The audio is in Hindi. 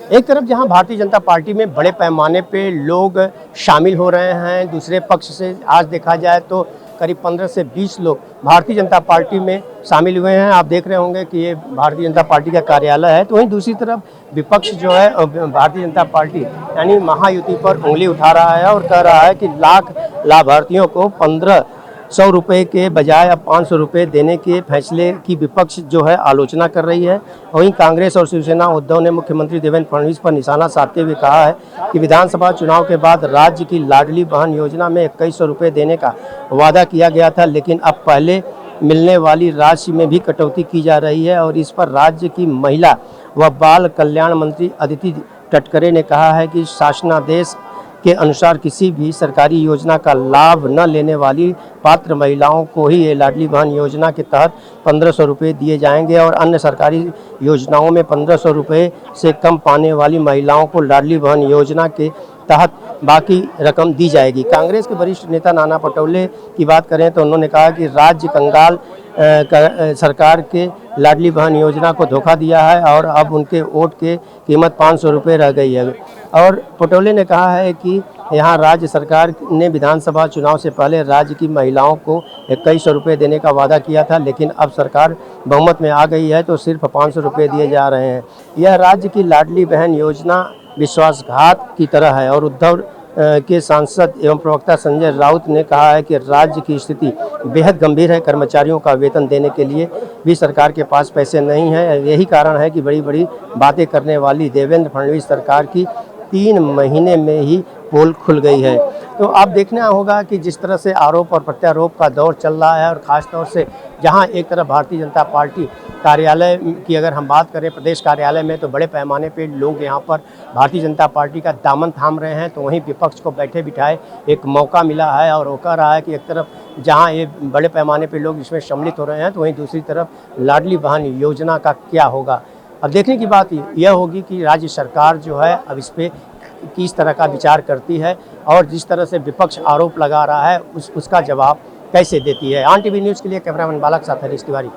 एक तरफ जहां भारतीय जनता पार्टी में बड़े पैमाने पे लोग शामिल हो रहे हैं, दूसरे पक्ष से आज देखा जाए तो करीब 15 से 20 लोग भारतीय जनता पार्टी में शामिल हुए हैं। आप देख रहे होंगे कि ये भारतीय जनता पार्टी का कार्यालय है। तो वहीं दूसरी तरफ विपक्ष जो है भारतीय जनता पार्टी यानी महायुति पर उंगली उठा रहा है और कह रहा है कि लाख लाभार्थियों को 1500 रुपये के बजाय अब 500 रुपये देने के फैसले की विपक्ष जो है आलोचना कर रही है। वहीं कांग्रेस और शिवसेना उद्धव ने मुख्यमंत्री देवेंद्र फडणवीस पर निशाना साधते हुए कहा है कि विधानसभा चुनाव के बाद राज्य की लाडली बहन योजना में 2100 रुपये देने का वादा किया गया था, लेकिन अब पहले मिलने वाली राशि में भी कटौती की जा रही है। और इस पर राज्य की महिला व बाल कल्याण मंत्री अदिति तटकरे ने कहा है कि शासनादेश के अनुसार किसी भी सरकारी योजना का लाभ न लेने वाली पात्र महिलाओं को ही ये लाडली बहन योजना के तहत 1500 रुपये दिए जाएंगे और अन्य सरकारी योजनाओं में 1500 रुपये से कम पाने वाली महिलाओं को लाडली बहन योजना के तहत बाकी रकम दी जाएगी। कांग्रेस के वरिष्ठ नेता नाना पटोले की बात करें तो उन्होंने कहा कि राज्य कंगाल सरकार के लाडली बहन योजना को धोखा दिया है और अब उनके वोट के कीमत 500 रुपये रह गई है। और पटोले ने कहा है कि यहाँ राज्य सरकार ने विधानसभा चुनाव से पहले राज्य की महिलाओं को 2100 रुपये देने का वादा किया था, लेकिन अब सरकार बहुमत में आ गई है तो सिर्फ 500 रुपये दिए जा रहे हैं। यह राज्य की लाडली बहन योजना विश्वासघात की तरह है। और उद्धव के सांसद एवं प्रवक्ता संजय राउत ने कहा है कि राज्य की स्थिति बेहद गंभीर है। कर्मचारियों का वेतन देने के लिए भी सरकार के पास पैसे नहीं है। यही कारण है कि बड़ी बड़ी बातें करने वाली देवेंद्र फडणवीस सरकार की 3 महीने में ही पोल खुल गई है। तो अब देखना होगा कि जिस तरह से आरोप और प्रत्यारोप का दौर चल रहा है और ख़ास तौर से जहां एक तरफ भारतीय जनता पार्टी कार्यालय की अगर हम बात करें प्रदेश कार्यालय में तो बड़े पैमाने पे लोग यहां पर भारतीय जनता पार्टी का दामन थाम रहे हैं, तो वहीं विपक्ष को बैठे बिठाए एक मौका मिला है। और वो कह रहा है कि एक तरफ जहां ये बड़े पैमाने पे लोग इसमें सम्मिलित हो रहे हैं तो वहीं दूसरी तरफ लाडली बहन योजना का क्या होगा। अब देखने की बात यह होगी कि राज्य सरकार जो है अब इस पर किस तरह का विचार करती है और जिस तरह से विपक्ष आरोप लगा रहा है उसका जवाब कैसे देती है। ऑन टीवी न्यूज़ के लिए कैमरामैन बालक साथ हरीश तिवारी।